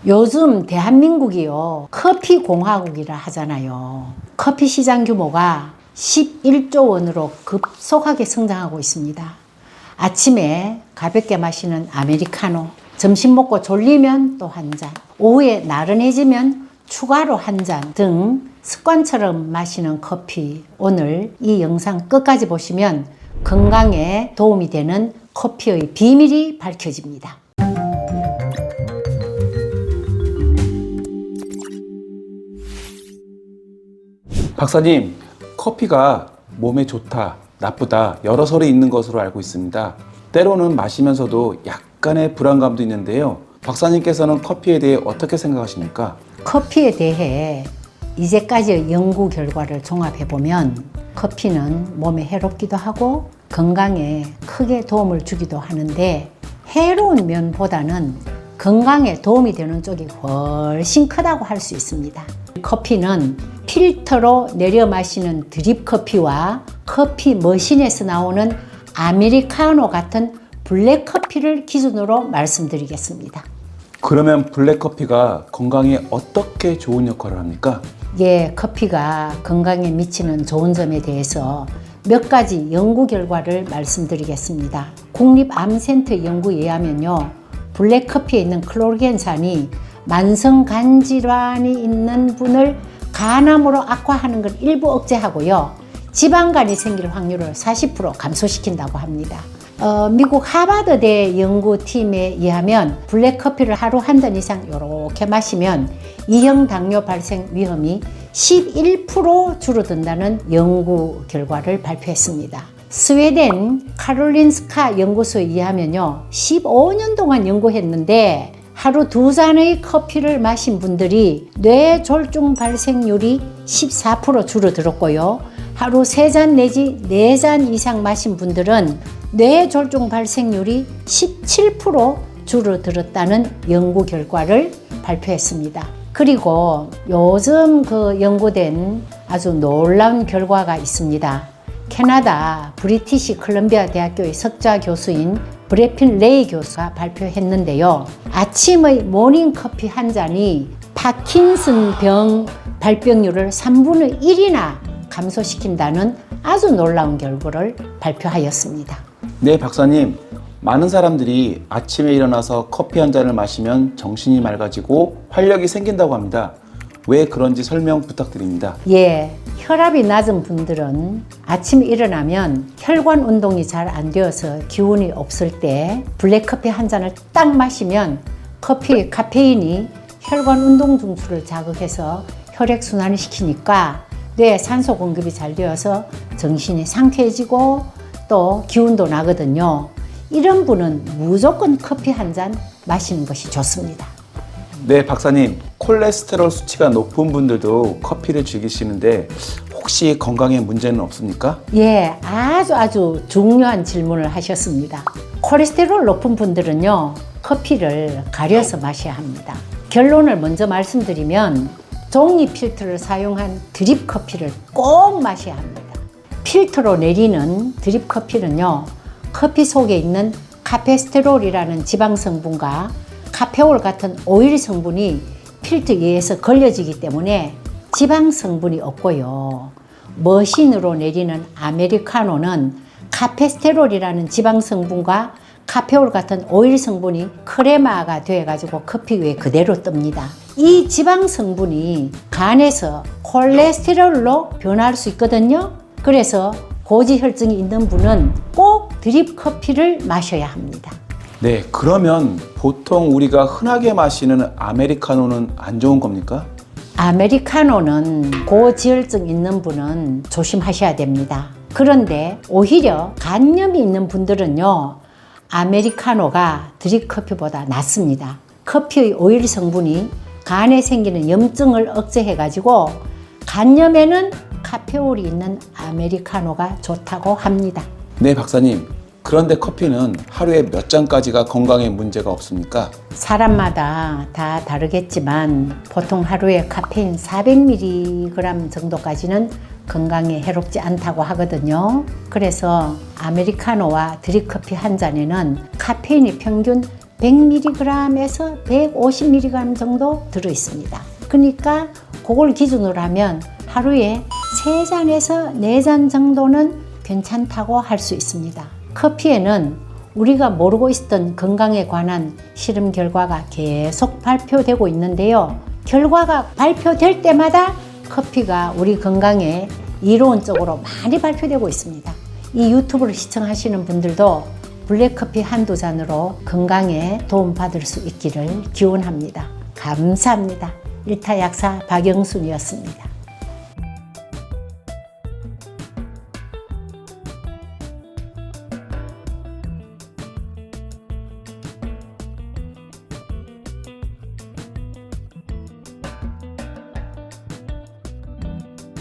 요즘 대한민국이요, 커피 공화국이라 하잖아요. 커피 시장 규모가 11조 원으로 급속하게 성장하고 있습니다. 아침에 가볍게 마시는 아메리카노, 점심 먹고 졸리면 또 한 잔, 오후에 나른해지면 추가로 한 잔 등 습관처럼 마시는 커피. 오늘 이 영상 끝까지 보시면 건강에 도움이 되는 커피의 비밀이 밝혀집니다. 박사님, 커피가 몸에 좋다, 나쁘다 여러 설이 있는 것으로 알고 있습니다. 때로는 마시면서도 약간의 불안감도 있는데요. 박사님께서는 커피에 대해 어떻게 생각하십니까? 커피에 대해 이제까지의 연구 결과를 종합해보면 커피는 몸에 해롭기도 하고 건강에 크게 도움을 주기도 하는데, 해로운 면보다는 건강에 도움이 되는 쪽이 훨씬 크다고 할 수 있습니다. 커피는 필터로 내려 마시는 드립 커피와 커피 머신에서 나오는 아메리카노 같은 블랙 커피를 기준으로 말씀드리겠습니다. 그러면 블랙커피가 건강에 어떻게 좋은 역할을 합니까? 예, 커피가 건강에 미치는 좋은 점에 대해서 몇 가지 연구 결과를 말씀드리겠습니다. 국립암센터 연구에 의하면요, 블랙커피에 있는 클로르겐산이 만성 간 질환이 있는 분을 간암으로 악화하는 걸 일부 억제하고요, 지방간이 생길 확률을 40% 감소시킨다고 합니다. 미국 하버드대 연구팀에 의하면 블랙커피를 하루 한 잔 이상 이렇게 마시면 2형 당뇨 발생 위험이 11% 줄어든다는 연구 결과를 발표했습니다. 스웨덴 카롤린스카 연구소에 의하면요, 15년 동안 연구했는데 하루 2잔의 커피를 마신 분들이 뇌졸중 발생률이 14% 줄어들었고요, 하루 3잔 내지 4잔 이상 마신 분들은 뇌졸중 발생률이 17% 줄어들었다는 연구 결과를 발표했습니다. 그리고 요즘 연구된 아주 놀라운 결과가 있습니다. 캐나다 브리티시 컬럼비아 대학교의 석좌 교수인 브래핀 레이 교수가 발표했는데요. 아침의 모닝커피 한 잔이 파킨슨 병 발병률을 3분의 1이나 감소시킨다는 아주 놀라운 결과를 발표하였습니다. 네, 박사님. 많은 사람들이 아침에 일어나서 커피 한 잔을 마시면 정신이 맑아지고 활력이 생긴다고 합니다. 왜 그런지 설명 부탁드립니다. 예, 혈압이 낮은 분들은 아침에 일어나면 혈관 운동이 잘 안 되어서 기운이 없을 때 블랙커피 한 잔을 딱 마시면 커피의 카페인이 혈관 운동 중추를 자극해서 혈액순환을 시키니까 뇌에 산소 공급이 잘 되어서 정신이 상쾌해지고 또 기운도 나거든요. 이런 분은 무조건 커피 한 잔 마시는 것이 좋습니다. 네, 박사님. 콜레스테롤 수치가 높은 분들도 커피를 즐기시는데 혹시 건강에 문제는 없습니까? 예, 아주 중요한 질문을 하셨습니다. 콜레스테롤 높은 분들은요, 커피를 가려서 마셔야 합니다. 결론을 먼저 말씀드리면 종이 필터를 사용한 드립 커피를 꼭 마셔야 합니다. 필터로 내리는 드립 커피는요, 커피 속에 있는 카페스테롤이라는 지방 성분과 카페올 같은 오일 성분이 필터에 의해서 걸려지기 때문에 지방 성분이 없고요. 머신으로 내리는 아메리카노는 카페스테롤이라는 지방 성분과 카페올 같은 오일 성분이 크레마가 돼가지고 커피 위에 그대로 뜹니다. 이 지방 성분이 간에서 콜레스테롤로 변할 수 있거든요. 그래서 고지혈증이 있는 분은 꼭 드립 커피를 마셔야 합니다. 네, 그러면 보통 우리가 흔하게 마시는 아메리카노는 안 좋은 겁니까? 아메리카노는 고지혈증 있는 분은 조심하셔야 됩니다. 그런데 오히려 간염이 있는 분들은요, 아메리카노가 드립 커피보다 낫습니다. 커피의 오일 성분이 간에 생기는 염증을 억제해가지고 간염에는 카페올이 있는 아메리카노가 좋다고 합니다. 네, 박사님. 그런데 커피는 하루에 몇 잔까지가 건강에 문제가 없습니까? 사람마다 다 다르겠지만 보통 하루에 카페인 400mg 정도까지는 건강에 해롭지 않다고 하거든요. 그래서 아메리카노와 드립커피 한 잔에는 카페인이 평균 100mg에서 150mg 정도 들어 있습니다. 그러니까 그걸 기준으로 하면 하루에 3잔에서 4잔 정도는 괜찮다고 할 수 있습니다. 커피에는 우리가 모르고 있었던 건강에 관한 실험 결과가 계속 발표되고 있는데요. 결과가 발표될 때마다 커피가 우리 건강에 이론적으로 많이 발표되고 있습니다. 이 유튜브를 시청하시는 분들도 블랙커피 한두 잔으로 건강에 도움받을 수 있기를 기원합니다. 감사합니다. 일타약사 박영순이었습니다.